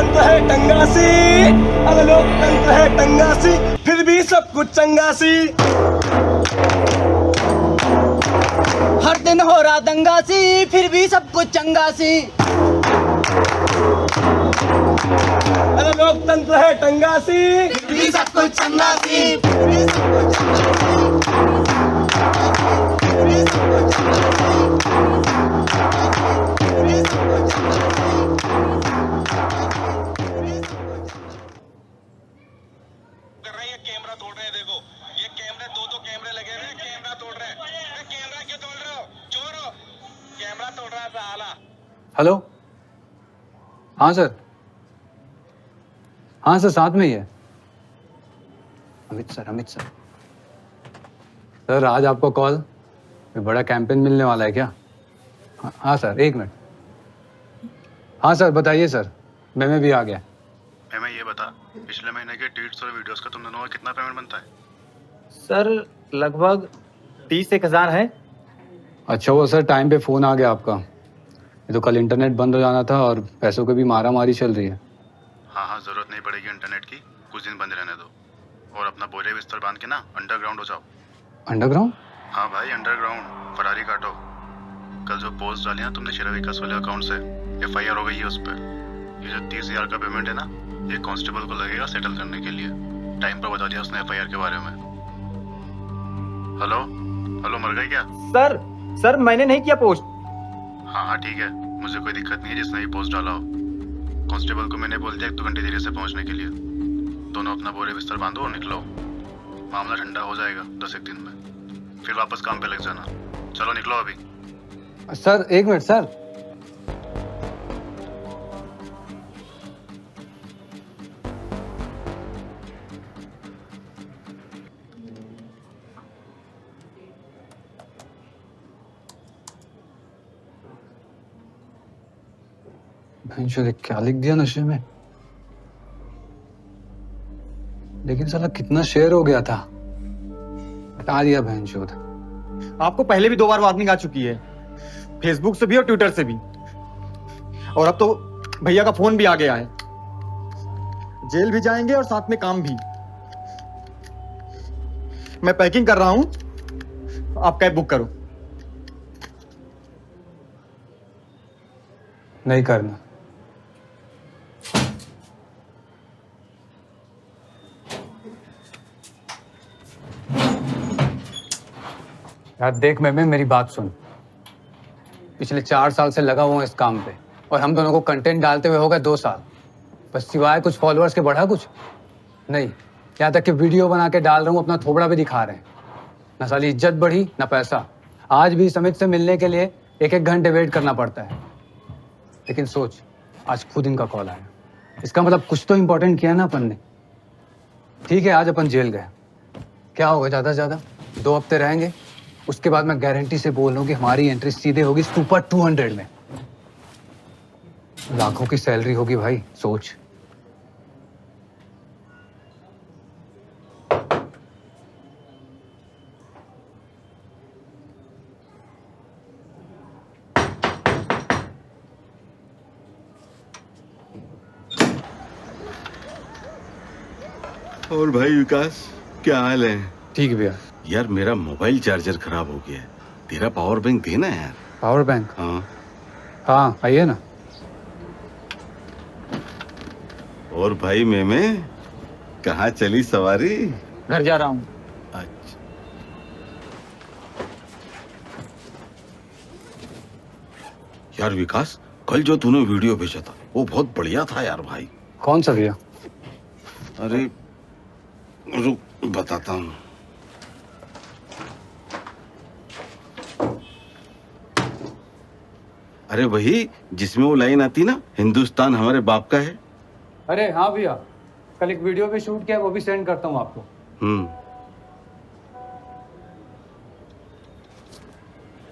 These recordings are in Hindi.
लोकतंत्र है टंगासी, अरे लोकतंत्र है टंगासी, फिर भी सब कुछ चंगासी। हर दिन हो रहा दंगासी, फिर भी सब कुछ चंगासी। अरे लोकतंत्र है टंगासी, फिर भी सब कुछ चंगासी, फिर भी सब कुछ कर रहे हैं, ये कैमरा तोड़ रहे हैं। देखो ये कैमरे, दो कैमरे लगे हुए हैं, कैमरा तोड़ रहे हैं। ये कैमरा क्यों तोड़ रहे हो? चोर हो, कैमरा तोड़ रहा है साला। हेलो, हाँ सर, हाँ सर, साथ में ही है। अमित सर सर आज आपको कॉल, कोई बड़ा कैंपेन मिलने वाला है क्या? हाँ सर, एक मिनट। हाँ सर बताइए सर, मैं भी आ गया। मैं ये बता, पिछले महीने के ट्वीट्स और वीडियोस का तुम दोनों का कितना पेमेंट बनता है? सर लगभग 30-1,000 है। अच्छा वो सर टाइम पे फ़ोन आ गया आपका। ये तो कल इंटरनेट बंद हो जाना था और पैसों की भी मारा मारी चल रही है। हाँ, जरूरत नहीं पड़ेगी इंटरनेट की, कुछ दिन बंद रहने दो। और अपना बोरे बिस्तर बांध के ना अंडरग्राउंड हो जाओ। अंडरग्राउंड? हाँ भाई, अंडरग्राउंड फरारी काटो। कल जो पोस्ट डाली ना तुमने शेरा विकास वाले अकाउंट से, FIR हो गई है उस पर। ये जो 30,000 का पेमेंट है ना, ये कांस्टेबल को लगेगा सेटल करने के लिए। टाइम पर बता दिया उसने FIR के बारे में। हेलो, मर गए क्या? सर मैंने नहीं किया पोस्ट। हाँ ठीक है, मुझे कोई दिक्कत नहीं है जिसने ये पोस्ट डाला हो। कांस्टेबल को मैंने बोल दिया 1-2 घंटे देरी से पहुंचने के लिए। दोनों अपना बोरे बिस्तर बांधो और निकलो। मामला ठंडा हो जाएगा 10-1 दिन में, फिर वापस काम पे लग जाना। चलो निकलो अभी। सर एक मिनट सर। भैंचोद क्या लिख दिया नशे में। लेकिन साला कितना शेयर हो गया था, बता दिया भैंचोद। आपको पहले भी 2 बार वार्निंग आ चुकी है, फेसबुक से भी और ट्विटर से भी। और अब तो भैया का फोन भी आ गया है। जेल भी जाएंगे और साथ में काम भी। मैं पैकिंग कर रहा हूं, आप कैब बुक करो। नहीं करना। यार देख मैं मेरी बात सुन। पिछले 4 साल से लगा हुआ इस काम पे और हम दोनों को कंटेंट डालते हुए हो गए 2 साल। बस सिवाय कुछ फॉलोअर्स के बढ़ा कुछ नहीं। यहाँ तक कि वीडियो बना के डाल रहा हूँ, अपना थोबड़ा भी दिखा रहे हैं। ना साली इज्जत बढ़ी ना पैसा। आज भी समित से मिलने के लिए 1-1 घंटे वेट करना पड़ता है। लेकिन सोच, आज खुद इनका कॉल आया। इसका मतलब कुछ तो इम्पोर्टेंट किया ना अपन ने। ठीक है आज अपन जेल गए, क्या होगा, ज़्यादा से ज़्यादा 2 हफ्ते रहेंगे। उसके बाद मैं गारंटी से बोल रहा हूँ कि हमारी एंट्री सीधे होगी सुपर 200 में। लाखों की सैलरी होगी भाई, सोच। और भाई विकास, क्या हाल है? ठीक है भैया। यार मेरा मोबाइल चार्जर खराब हो गया है, तेरा पावर बैंक देना यार। Power bank? हाँ हाँ आइए ना। और भाई मैं कहाँ चली सवारी? घर जा रहा हूं। अच्छा यार विकास, कल जो तूने वीडियो भेजा था वो बहुत बढ़िया था यार भाई। कौन सा भैया? अरे रुक बताता हूँ। अरे वही जिसमें वो लाइन आती ना, हिंदुस्तान हमारे बाप का है। अरे हाँ भैया, कल एक वीडियो पे शूट किया, वो भी सेंड करता हूँ आपको।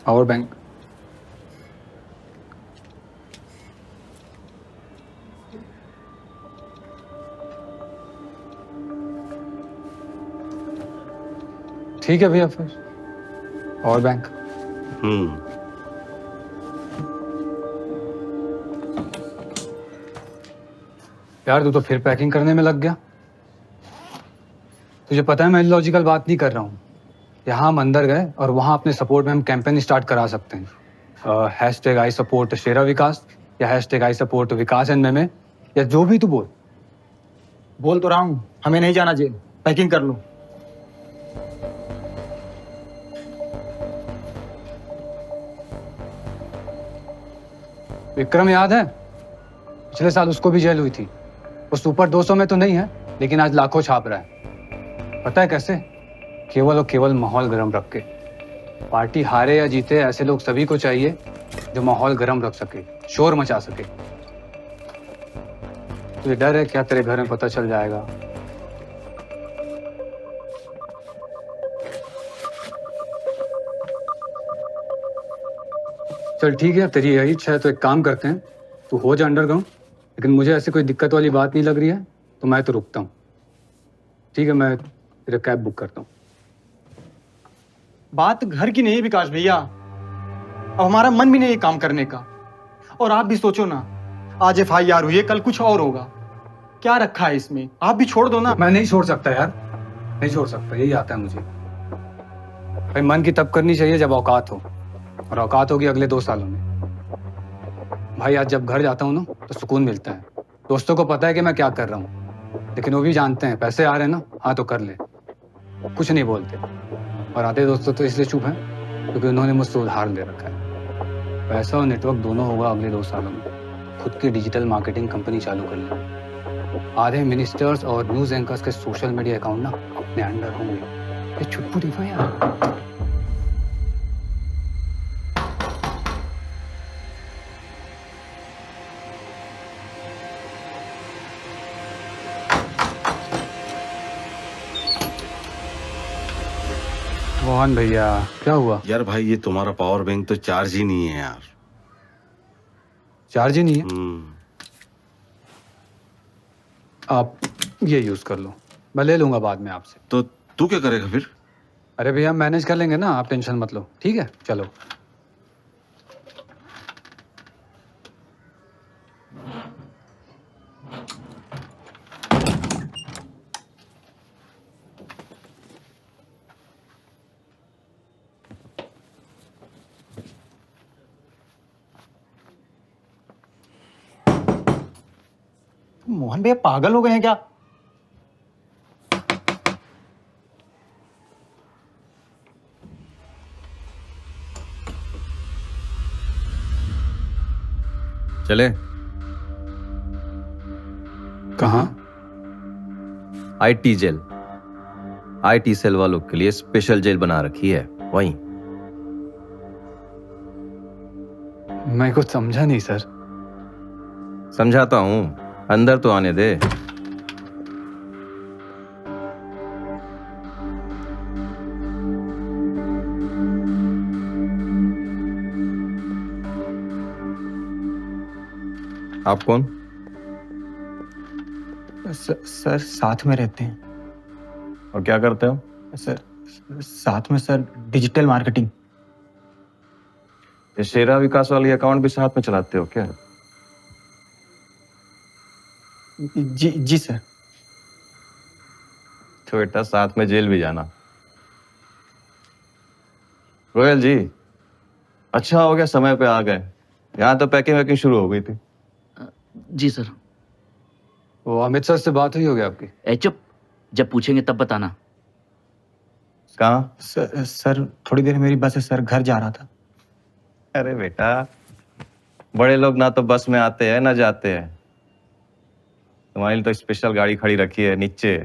Power bank. ठीक है भैया फिर, पावर बैंक। यार तू तो फिर पैकिंग करने में लग गया। तुझे पता है मैं लॉजिकल बात नहीं कर रहा हूँ। यहाँ हम अंदर गए और वहाँ अपने सपोर्ट में हम कैंपेन स्टार्ट करा सकते हैं। Hashtag I support Shera Vikas या hashtag I support Vikas and meme या जो भी तू बोल। बोल तो रहा हूँ, हमें नहीं जाना जेल, पैकिंग कर लो। विक्रम याद है? पिछले साल उसको भी जेल हुई थी। वो सुपर 200 में तो नहीं है लेकिन आज लाखों छाप रहा है। पता है कैसे? केवल और केवल माहौल गर्म रख के। पार्टी हारे या जीते ऐसे लोग सभी को चाहिए जो माहौल गर्म रख सके, शोर मचा सके। तुझे डर है क्या तेरे घर में पता चल जाएगा? चल ठीक है, तेरी यही इच्छा है तो एक काम करते हैं, तू हो जा अंडरग्राउंड। लेकिन मुझे ऐसी कोई दिक्कत वाली बात नहीं लग रही है तो मैं तो रुकता हूँ। ठीक है, मैं तेरा कैब बुक करता हूँ। बात घर की नहीं विकास भैया, अब हमारा मन भी नहीं है काम करने का। और आप भी सोचो ना, आज FIR हुई है, कल कुछ और होगा। क्या रखा है इसमें? आप भी छोड़ दो ना। मैं नहीं छोड़ सकता यार, नहीं छोड़ सकता, यही आता है मुझे। भाई मन की तब करनी चाहिए जब औकात हो, और औकात होगी अगले 2 सालों में। भाई आज जब घर जाता हूँ ना तो सुकून मिलता है। दोस्तों को पता है कि मैं क्या कर रहा हूँ, लेकिन वो भी जानते हैं पैसे आ रहे हैं ना, हाँ तो कर ले, कुछ नहीं बोलते। और आधे दोस्तों तो इसलिए चुप हैं क्योंकि उन्होंने मुझसे उधार ले रखा है। पैसा और नेटवर्क दोनों होगा अगले 2 सालों में। खुद की डिजिटल मार्केटिंग कंपनी चालू कर लेंगे। आधे मिनिस्टर्स और न्यूज एंकर्स के सोशल मीडिया अकाउंट ना अपने अंडर होंगे। ये छुट्टू देखो यार। मोहन भैया क्या हुआ? यार भाई ये तुम्हारा पावर बैंक तो चार्ज ही नहीं है यार। चार्ज ही नहीं है? हम्म। आप ये यूज कर लो, मैं ले लूंगा बाद में आपसे। तो तू क्या करेगा फिर? अरे भैया मैनेज कर लेंगे ना, आप टेंशन मत लो। ठीक है चलो। मोहन भैया पागल हो गए हैं क्या? चले कहाँ? IT jail. आईटी सेल वालों के लिए स्पेशल जेल बना रखी है, वहीं। मैं कुछ समझा नहीं सर। समझाता हूं, अंदर तो आने दे। आप कौन? सर साथ में रहते हैं। और क्या करते हो? सर साथ में सर डिजिटल मार्केटिंग। ये शेरा विकास वाली अकाउंट भी साथ में चलाते हो क्या? जी सर। तो बेटा साथ में जेल भी जाना। रोयल जी, अच्छा हो गया समय पे आ गए। यहाँ तो पैकिंग वैकिंग शुरू हो गई थी। जी सर। वो अमित सर से बात हुई होगी आपकी? ए चुप, जब पूछेंगे तब बताना। कहाँ? सर थोड़ी देर मेरी बस है सर, घर जा रहा था। अरे बेटा, बड़े लोग ना तो बस में आते हैं ना जाते हैं। तुम्हारे लिए तो स्पेशल गाड़ी खड़ी रखी है नीचे।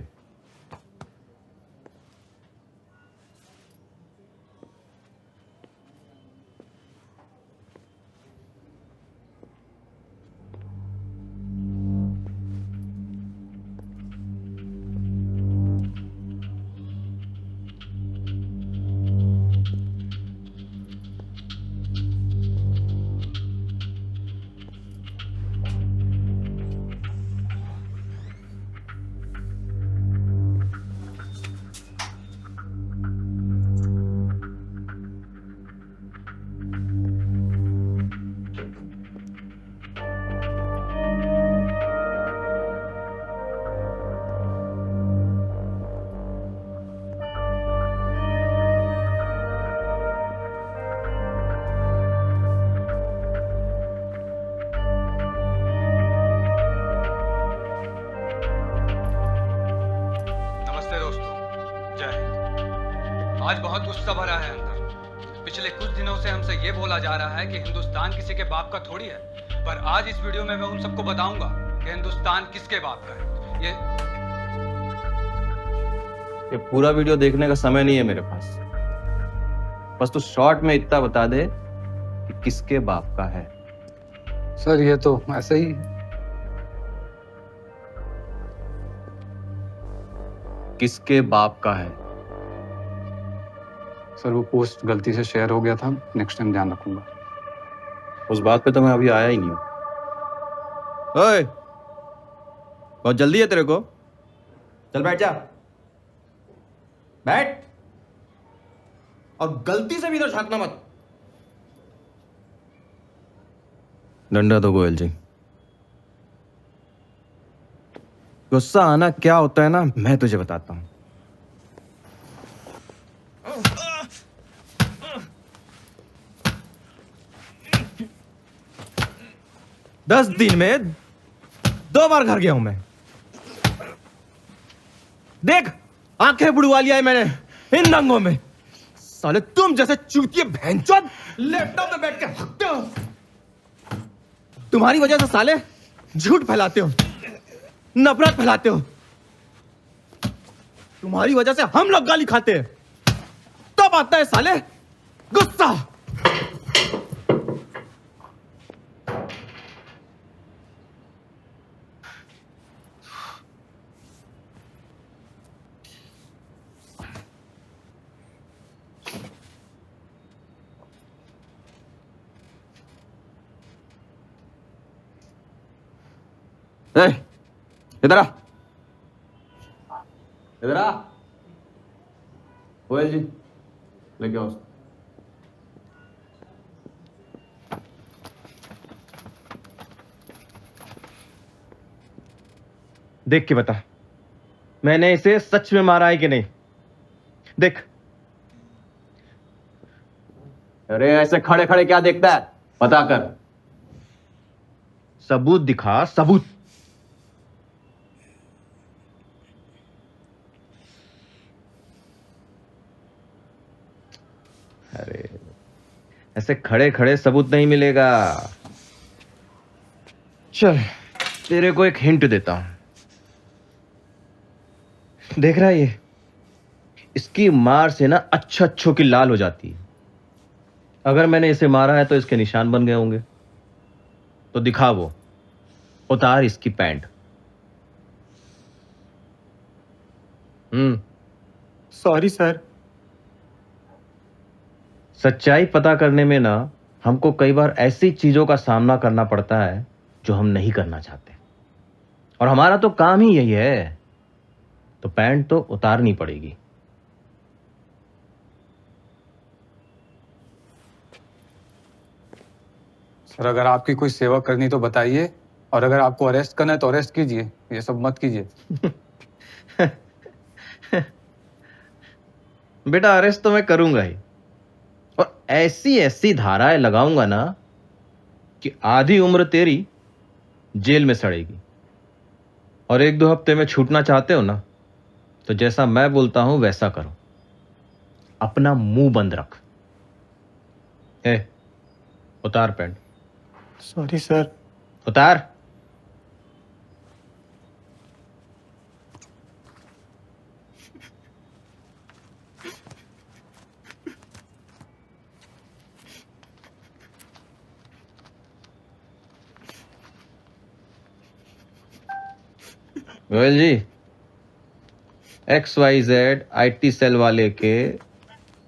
आज बहुत गुस्सा भरा है अंदर। पिछले कुछ दिनों से हमसे ये बोला जा रहा है कि हिंदुस्तान किसी के बाप का थोड़ी है, पर आज इस वीडियो में मैं उन सबको बताऊंगा कि हिंदुस्तान किसके बाप का है। ये पूरा वीडियो देखने का समय नहीं है मेरे पास। बस तू शॉर्ट में इतना बता दे कि किसके बाप का है। सर ये तो ऐसे ही। किसके बाप का है? सर वो पोस्ट गलती से शेयर हो गया था, नेक्स्ट टाइम ध्यान रखूंगा। उस बात पे तो मैं अभी आया ही नहीं हूं। ओए, बहुत जल्दी है तेरे को? चल बैठ जा, बैठ। और गलती से भी इधर झांकना मत। डंडा दो गोयल जी। गुस्सा आना क्या होता है ना, मैं तुझे बताता हूं। दस दिन में 2 बार घर गया हूं मैं। देख, आंखें बुड़वा लिया है मैंने इन दंगों में। साले तुम जैसे चूतिए भैंचोद लैपटॉप में बैठ के हकते हो। तुम्हारी वजह से साले झूठ फैलाते हो, नफरत फैलाते हो। तुम्हारी वजह से हम लोग गाली खाते हैं। तब आता है साले गुस्सा। इधर आ, इधर आ। गोयल जी लेके आओ। देख के बता, मैंने इसे सच में मारा है कि नहीं? देख। अरे ऐसे खड़े खड़े क्या देखता है, पता कर। सबूत दिखा, सबूत। अरे ऐसे खड़े खड़े सबूत नहीं मिलेगा। चल तेरे को एक हिंट देता हूं। देख रहा है ये, इसकी मार से ना अच्छों की लाल हो जाती है। अगर मैंने इसे मारा है तो इसके निशान बन गए होंगे। तो दिखा वो, उतार इसकी पैंट। Sorry sir. सच्चाई पता करने में ना हमको कई बार ऐसी चीजों का सामना करना पड़ता है जो हम नहीं करना चाहते, और हमारा तो काम ही यही है। तो पैंट तो उतारनी पड़ेगी। सर अगर आपकी कोई सेवा करनी तो बताइए, और अगर आपको अरेस्ट करना है तो अरेस्ट कीजिए, ये सब मत कीजिए। बेटा अरेस्ट तो मैं करूंगा ही, और ऐसी ऐसी धाराएं लगाऊंगा ना कि आधी उम्र तेरी जेल में सड़ेगी। और 1-2 हफ्ते में छूटना चाहते हो ना, तो जैसा मैं बोलता हूं वैसा करो। अपना मुंह बंद रख। उतार पैंट। Sorry sir. उतार। गोयल जी, XYZ IT सेल वाले के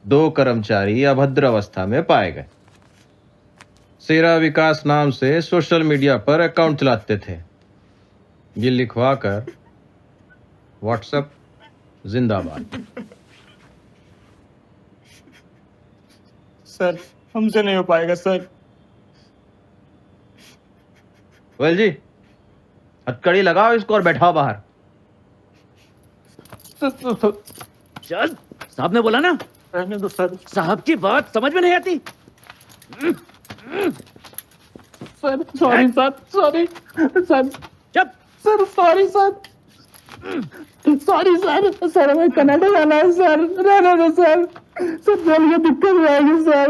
2 कर्मचारी अभद्र अवस्था में पाए गए। सेरा विकास नाम से सोशल मीडिया पर अकाउंट चलाते थे। ये लिखवा कर व्हाट्सएप जिंदाबाद। सर हमसे नहीं हो पाएगा सर। गोयल जी, हथकड़ी लगाओ इसको और बैठाओ बाहर। चल, साहब ने बोला ना, रहने दो सर। साहब की बात समझ में नहीं आती। Sir sorry sir, sorry sir. चुप। Sir sorry sir, sorry sir. Sir मैं कनाडा जाना है सर, रहने दो सर। सब चल के दिक्कत हो आएगी सर।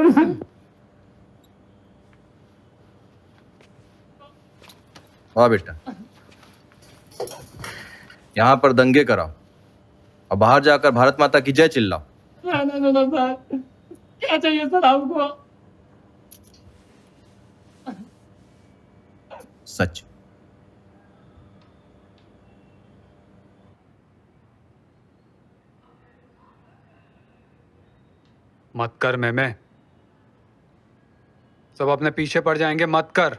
वाह बेटा, यहाँ पर दंगे कराओ और बाहर जाकर भारत माता की जय चिल्लाओ। ना सर, क्या चाहिए सर आपको? सच। मत कर मेमे, सब अपने पीछे पड़ जाएंगे, मत कर।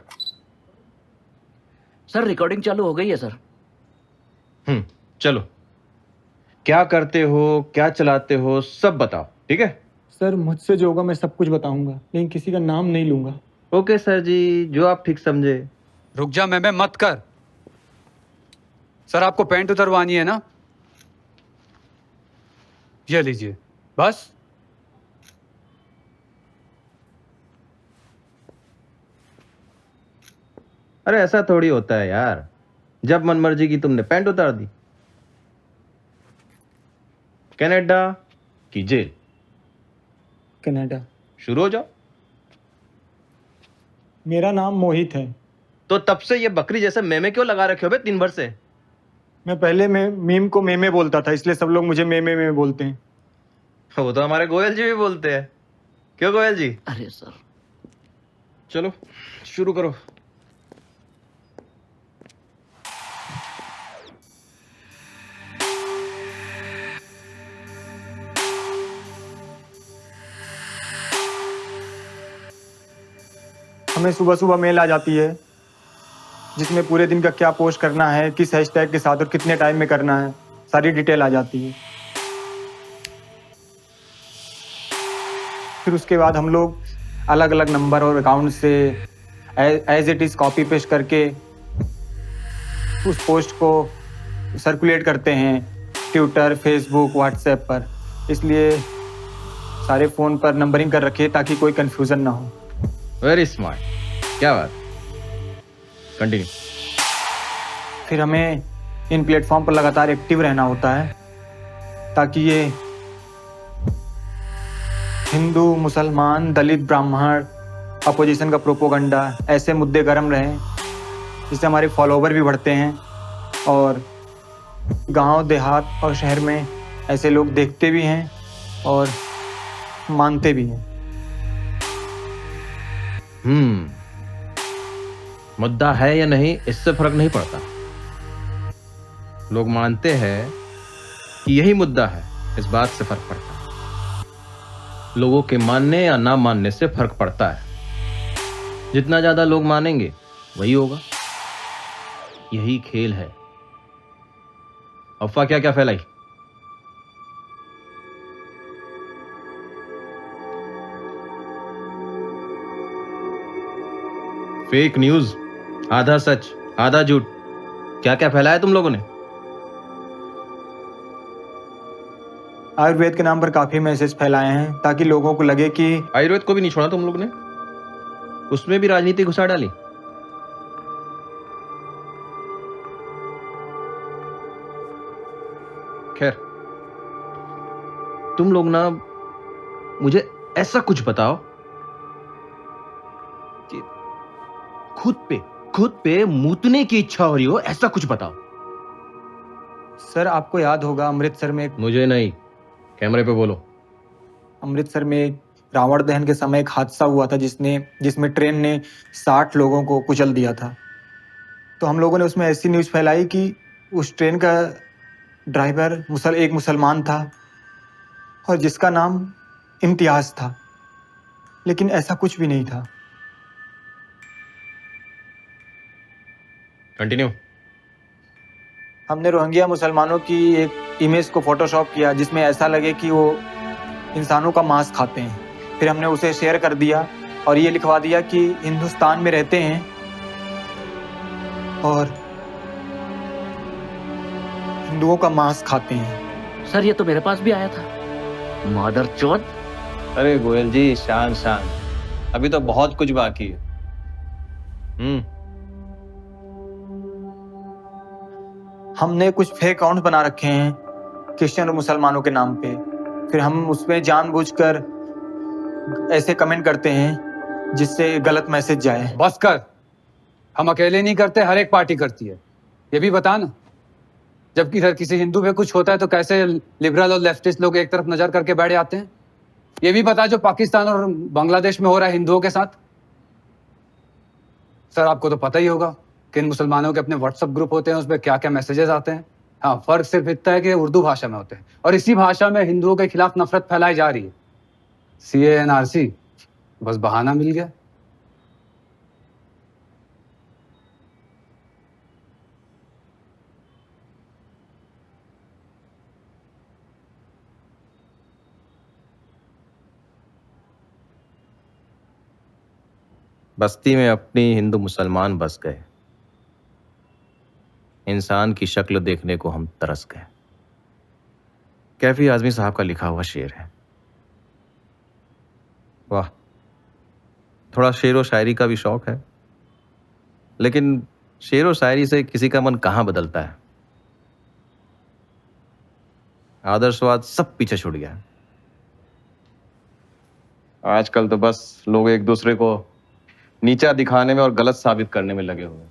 सर रिकॉर्डिंग चालू हो गई है सर। चलो, क्या करते हो, क्या चलाते हो, सब बताओ, ठीक है? सर मुझसे जो होगा मैं सब कुछ बताऊंगा, लेकिन किसी का नाम नहीं लूंगा। ओके सर जी, जो आप ठीक समझे। रुक जा मेमे, मत कर। सर आपको पैंट उतरवानी है ना, ये लीजिए बस। अरे ऐसा थोड़ी होता है यार, जब मन मर्जी की तुमने पैंट उतार दी। कनाडा की जेल। कनाडा। शुरू हो जाओ। मेरा नाम मोहित है। तो तब से ये बकरी जैसे मेमे क्यों लगा रखे हो बे 3 भर से? मैं पहले मीम को मेमे बोलता था, इसलिए सब लोग मुझे मेमे में बोलते हैं। वो तो हमारे गोयल जी भी बोलते हैं। क्यों गोयल जी? अरे सर, चलो शुरू करो। हमें सुबह सुबह मेल आ जाती है जिसमें पूरे दिन का क्या पोस्ट करना है, किस हैशटैग के साथ और कितने टाइम में करना है, सारी डिटेल आ जाती है। फिर उसके बाद हम लोग अलग अलग नंबर और अकाउंट से as it is copy paste करके उस पोस्ट को सर्कुलेट करते हैं ट्विटर, फेसबुक, व्हाट्सएप पर। इसलिए सारे फ़ोन पर नंबरिंग कर रखे ताकि कोई कन्फ्यूज़न ना हो। वेरी स्मार्ट, क्या बात। कंटिन्यू। फिर हमें इन प्लेटफॉर्म पर लगातार एक्टिव रहना होता है ताकि ये हिंदू, मुसलमान, दलित, ब्राह्मण, अपोजिशन का प्रोपोगंडा, ऐसे मुद्दे गर्म रहें जिससे हमारे फॉलोवर भी बढ़ते हैं और गांव, देहात और शहर में ऐसे लोग देखते भी हैं और मानते भी हैं। मुद्दा है या नहीं इससे फर्क नहीं पड़ता। लोग मानते हैं कि यही मुद्दा है, इस बात से फर्क पड़ता है। लोगों के मानने या ना मानने से फर्क पड़ता है। जितना ज्यादा लोग मानेंगे वही होगा। यही खेल है। अफवाह क्या क्या फैलाई। फेक न्यूज, आधा सच आधा झूठ, क्या क्या फैलाया तुम लोगों ने। आयुर्वेद के नाम पर काफी मैसेज फैलाए हैं ताकि लोगों को लगे कि आयुर्वेद को भी नहीं छोड़ा तुम लोग ने, उसमें भी राजनीति घुसा डाली। खैर, तुम लोग ना मुझे ऐसा कुछ बताओ कि खुद पे मूतने की इच्छा हो रही हो, ऐसा कुछ बताओ। सर आपको याद होगा अमृतसर में मुझे नहीं, कैमरे पे बोलो। अमृतसर में रावण दहन के समय एक हादसा हुआ था जिसमें ट्रेन ने 60 लोगों को कुचल दिया था। तो हम लोगों ने उसमें ऐसी न्यूज़ फैलाई कि उस ट्रेन का ड्राइवर एक मुसलमान था और जिसका नाम इम्तियाज था, लेकिन ऐसा कुछ भी नहीं था। कंटिन्यू। हमने रोहिंग्या मुसलमानों की एक इमेज को फोटोशॉप किया जिसमें ऐसा लगे कि वो इंसानों का मांस खाते हैं। फिर हमने उसे शेयर कर दिया और ये लिखवा दिया कि हिंदुस्तान में रहते हैं और हिंदुओं का मांस खाते हैं। सर ये तो मेरे पास भी आया था। मादर चौथ। अरे गोयल जी, शान शान, अभी तो बहुत कुछ बाकी है। हमने कुछ फेक अकाउंट बना रखे हैं क्रिश्चियन और मुसलमानों के नाम पे फिर हम उसमें जानबूझकर ऐसे कमेंट करते हैं जिससे गलत मैसेज जाए। बस कर। हम अकेले नहीं करते, हर एक पार्टी करती है। ये भी बता ना, जब इधर किसी हिंदू पे कुछ होता है तो कैसे लिबरल और लेफ्टिस्ट लोग एक तरफ नजर करके बैठ जाते हैं। ये भी बता जो पाकिस्तान और बांग्लादेश में हो रहा है हिंदुओं के साथ। सर आपको तो पता ही होगा कि इन मुसलमानों के अपने व्हाट्सएप ग्रुप होते हैं, उसमें क्या क्या मैसेजेस आते हैं। हाँ, फर्क सिर्फ इतना है कि उर्दू भाषा में होते हैं और इसी भाषा में हिंदुओं के खिलाफ नफरत फैलाई जा रही है। CA/NRC बस बहाना मिल गया। बस्ती में अपनी हिंदू मुसलमान बस गए, इंसान की शक्ल देखने को हम तरस गए। कैफी आजमी साहब का लिखा हुआ शेर है। वाह, थोड़ा शेर व शायरी का भी शौक है, लेकिन शेर व शायरी से किसी का मन कहां बदलता है। आदर्शवाद सब पीछे छूट गया। आजकल तो बस लोग एक दूसरे को नीचा दिखाने में और गलत साबित करने में लगे हुए हैं।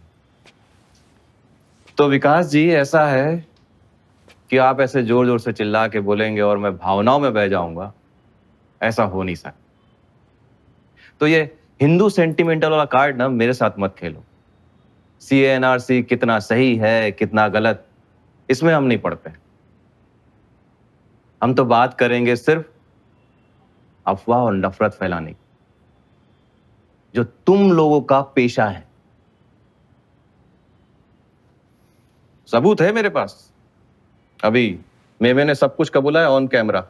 तो विकास जी, ऐसा है कि आप ऐसे जोर जोर से चिल्ला के बोलेंगे और मैं भावनाओं में बह जाऊंगा, ऐसा हो नहीं सकता। तो ये हिंदू सेंटिमेंटल वाला कार्ड ना मेरे साथ मत खेलो। CA/NRC कितना सही है कितना गलत, इसमें हम नहीं पढ़ते। हम तो बात करेंगे सिर्फ अफवाह और नफरत फैलाने की, जो तुम लोगों का पेशा है। सबूत है मेरे पास। अभी मेमे ने सब कुछ कबूला है ऑन कैमरा।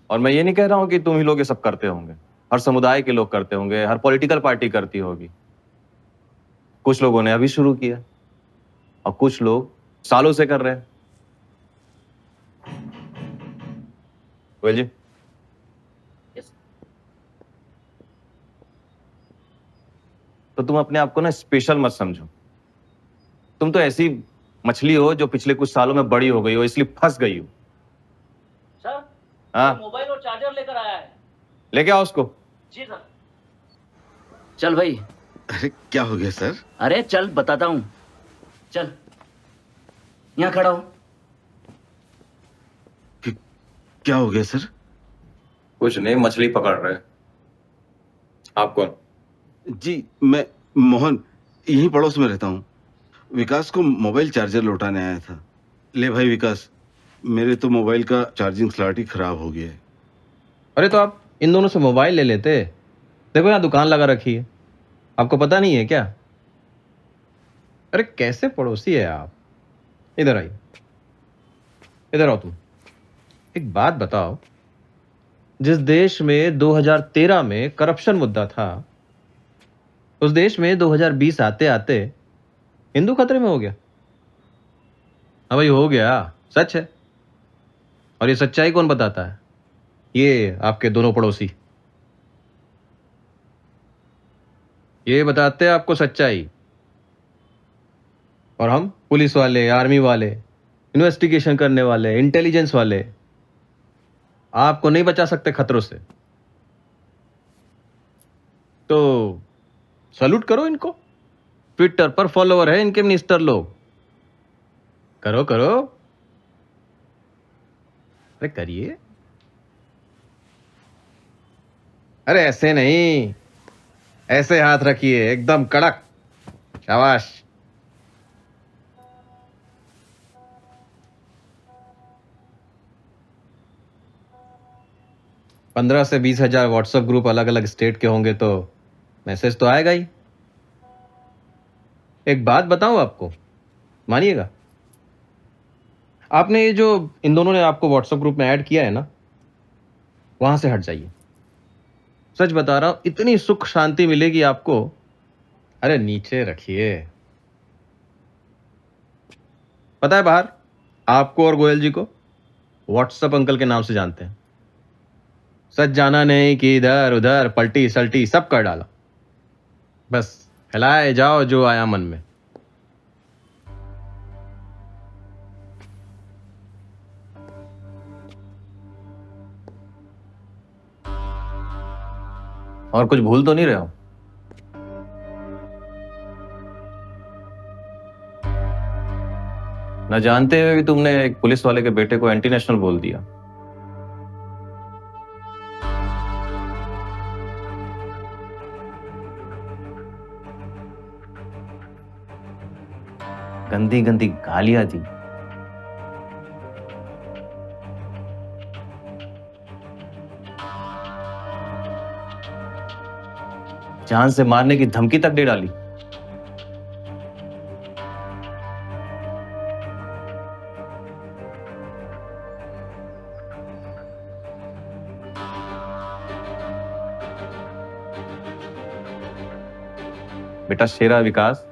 और मैं ये नहीं कह रहा हूं कि तुम ही लोग ये सब करते होंगे, हर समुदाय के लोग करते होंगे, हर पॉलिटिकल पार्टी करती होगी। कुछ लोगों ने अभी शुरू किया और कुछ लोग सालों से कर रहे हैं। गोयल जी, तो तुम अपने आप को ना स्पेशल मत समझो। तुम तो ऐसी मछली हो जो पिछले कुछ सालों में बड़ी हो गई हो, इसलिए फंस गई हो। सर, हाँ, मोबाइल और चार्जर लेकर आया है। लेके आओ उसको। जी सर। चल भाई। अरे क्या हो गया सर? अरे चल बताता हूँ, चल यहाँ खड़ा हो। क्या हो गया सर? कुछ नहीं, मछली पकड़ रहे। आप कौन? जी मैं मोहन, यहीं पड़ोस में रहता हूँ। विकास को मोबाइल चार्जर लौटाने आया था। ले भाई विकास, मेरे तो मोबाइल का चार्जिंग स्लॉट ही खराब हो गया है। अरे तो आप इन दोनों से मोबाइल ले लेते। देखो यहाँ दुकान लगा रखी है, आपको पता नहीं है क्या? अरे कैसे पड़ोसी है आप। इधर आइए, इधर आओ तुम। एक बात बताओ, जिस देश में 2013 में करप्शन मुद्दा था, उस देश में 2020 आते आते हिंदू खतरे में हो गया। हाँ भाई, हो गया, सच है। और ये सच्चाई कौन बताता है? ये आपके दोनों पड़ोसी, ये बताते हैं आपको सच्चाई। और हम पुलिस वाले, आर्मी वाले, इन्वेस्टिगेशन करने वाले, इंटेलिजेंस वाले आपको नहीं बचा सकते खतरों से। तो सैल्यूट करो इनको। ट्विटर पर फॉलोअर है इनके मिनिस्टर लोग। करो करो, अरे करिए। अरे ऐसे नहीं, ऐसे हाथ रखिए, एकदम कड़क। शाबाश। पंद्रह से 20,000 व्हाट्सएप ग्रुप अलग अलग स्टेट के होंगे तो मैसेज तो आएगा ही। एक बात बताऊं आपको, मानिएगा। आपने ये जो इन दोनों ने आपको व्हाट्सएप ग्रुप में ऐड किया है ना, वहां से हट जाइए। सच बता रहा हूं, इतनी सुख शांति मिलेगी आपको। अरे नीचे रखिए। पता है बाहर आपको और गोयल जी को व्हाट्सएप अंकल के नाम से जानते हैं। सच जाना नहीं कि इधर उधर पलटी सल्टी सब कर डाला। बस हिलाए जाओ जो आया मन में। और कुछ भूल तो नहीं रहे हो? न जानते हुए भी तुमने एक पुलिस वाले के बेटे को एंटी नेशनल बोल दिया। गंदी गंदी गालियां दी। जान से मारने की धमकी तक दे डाली। बेटा शेरा विकास,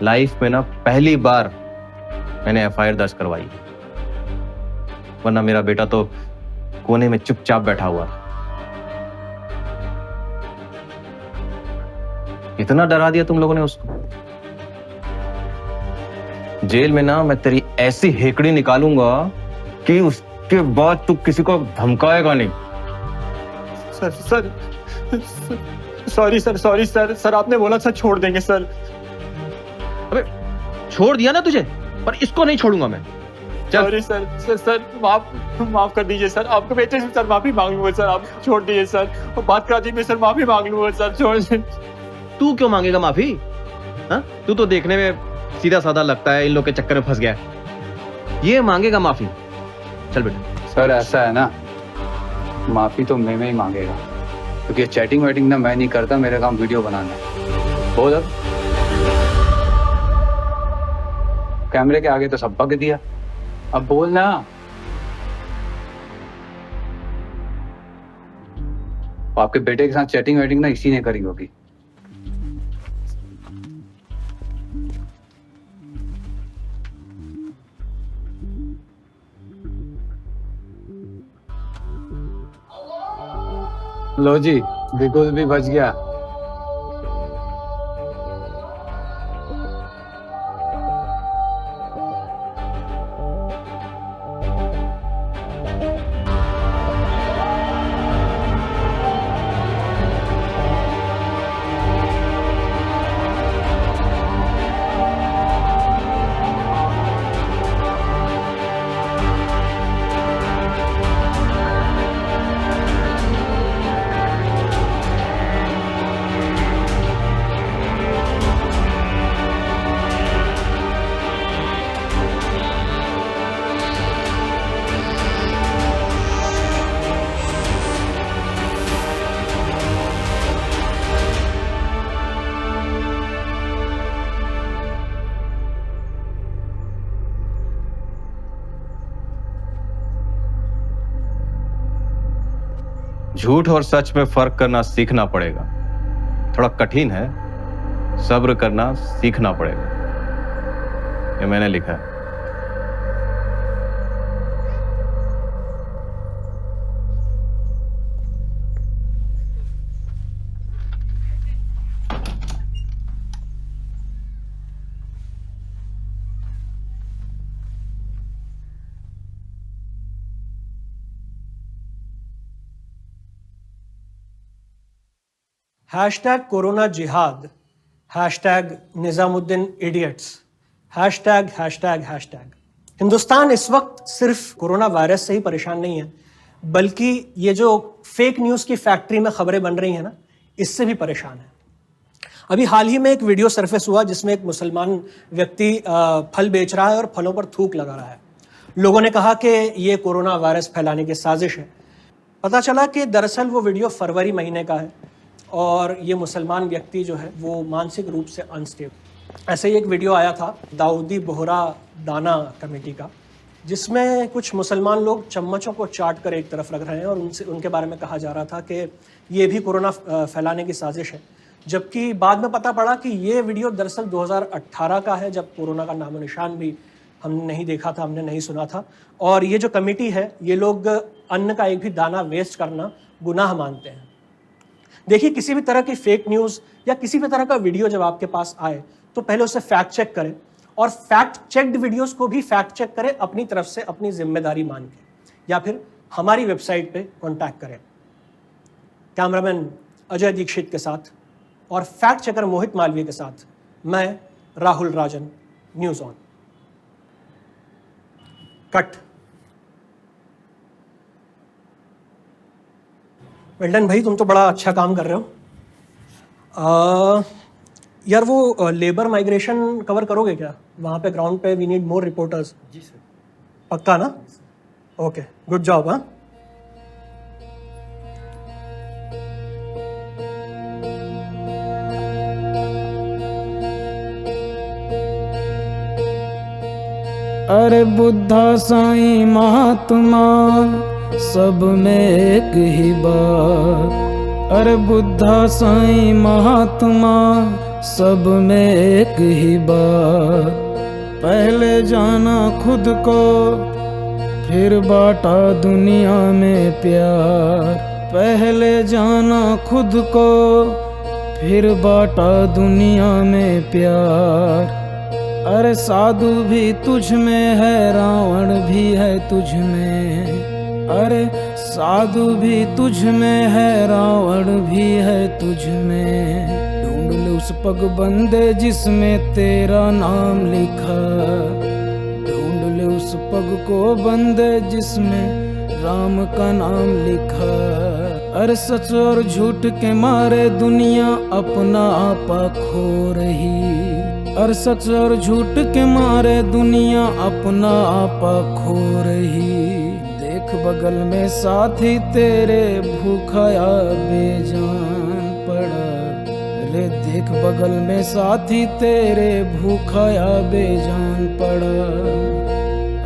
लाइफ में ना पहली बार मैंने एफआईआर दर्ज करवाई, वरना मेरा बेटा तो कोने में चुपचाप बैठा हुआ था। इतना डरा दिया तुम लोगों ने उसको। जेल में ना मैं तेरी ऐसी हेकड़ी निकालूंगा कि उसके बाद तू किसी को धमकाएगा नहीं। सर सॉरी सर, सर आपने बोला सर छोड़ देंगे सर। अबे छोड़ दिया ना तुझे, पर इसको नहीं छोड़ूंगा मैं। सॉरी सर माफ कर दीजिए सर, आपके बेटे से सर माफी मांग लूंगा सर, आप छोड़ दीजिए सर, बात करा दीजिए सर, माफी मांग लूंगा सर, छोड़। तू क्यों मांगेगा माफी? हाँ, तू तो देखने में सीधा साधा लगता है, इन लोग के चक्कर में फंस गया है। ये मांगेगा माफी? चल बेटा। सर ऐसा है ना, माफी तो मैं ही मांगेगा, क्योंकि चैटिंग वेटिंग ना मैं नहीं करता, मेरा काम वीडियो बनाना है। बोल अब। कैमरे के आगे तो सब पक दिया, अब बोल ना। आपके बेटे के साथ चैटिंग वेटिंग ना इसी ने करी होगी। लो जी, बिल्कुल भी बच गया। झूठ और सच में फर्क करना सीखना पड़ेगा। थोड़ा कठिन है, सब्र करना सीखना पड़ेगा। ये मैंने लिखा है। हैशटैग कोरोना जिहाद, hashtag Nizamuddin idiots, hashtag hashtag hashtag. Hindustan इस वक्त सिर्फ कोरोना वायरस से ही परेशान नहीं है, बल्कि ये जो फेक न्यूज़ की फैक्ट्री में खबरें बन रही हैं ना, इससे भी परेशान है। अभी हाल ही में एक वीडियो सरफेस हुआ जिसमें एक मुसलमान व्यक्ति फल बेच रहा है और फलों पर थूक लगा रहा है। लोगों ने कहा कि ये कोरोना वायरस फैलाने की साजिश है। पता चला कि दरअसल वो वीडियो फरवरी महीने का है और ये मुसलमान व्यक्ति जो है वो मानसिक रूप से अनस्टेबल। ऐसे ही एक वीडियो आया था दाऊदी बोहरा दाना कमेटी का, जिसमें कुछ मुसलमान लोग चम्मचों को चाट कर एक तरफ रख रहे हैं और उनके बारे में कहा जा रहा था कि ये भी कोरोना फैलाने की साजिश है। जबकि बाद में पता पड़ा कि ये वीडियो दरअसल 2018 का है, जब कोरोना का नामो निशान भी हमने नहीं देखा था, हमने नहीं सुना था। और ये जो कमेटी है, ये लोग अन्न का एक भी दाना वेस्ट करना गुनाह मानते हैं। देखिए, किसी भी तरह की फेक न्यूज़ या किसी भी तरह का वीडियो जब आपके पास आए तो पहले उसे फैक्ट चेक करें, और फैक्ट चेक्ड वीडियोस को भी फैक्ट चेक करें अपनी तरफ से, अपनी जिम्मेदारी मान के, या फिर हमारी वेबसाइट पे कांटेक्ट करें। कैमरामैन अजय दीक्षित के साथ और फैक्ट चेकर मोहित मालवीय के साथ मैं राहुल राजन, न्यूज़ ऑन। कट। वेल्डन भाई, तुम तो बड़ा अच्छा काम कर रहे हो। यार वो लेबर माइग्रेशन कवर करोगे क्या वहाँ पे ग्राउंड पे? We need more reporters. जी सर। पक्का ना? Okay, good job. हाँ, अरे बुद्धा साईं महात्मा सब में एक ही बात। अरे बुद्धा साईं महात्मा सब में एक ही बात। पहले जाना खुद को फिर बांटा दुनिया में प्यार। पहले जाना खुद को फिर बांटा दुनिया में प्यार। अरे साधु भी तुझ में है, रावण भी है तुझ में। अरे साधु भी तुझ में है, रावण भी है तुझ में। ढूंढ ले उस पग बंदे जिसमें तेरा नाम लिखा। ढूंढ ले उस पग को बंदे जिसमें राम का नाम लिखा। अरे सच और झूठ के मारे दुनिया अपना आपा खो रही। और सच और झूठ के मारे दुनिया अपना आपा खो रही। देख बगल में साथी तेरे भूखा या बेजान पड़ा। रे देख बगल में साथी तेरे भूखा या बेजान पड़ा।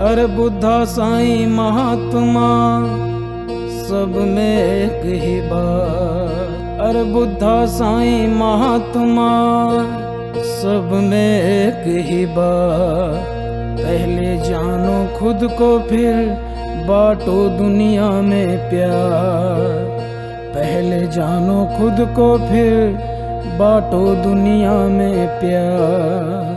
अरे बुद्धा साईं महात्मा सब में एक ही बात। अरे बुद्धा साईं महात्मा सब में एक ही बात। पहले जानो खुद को फिर बांटो दुनिया में प्यार। पहले जानो खुद को फिर बांटो दुनिया में प्यार।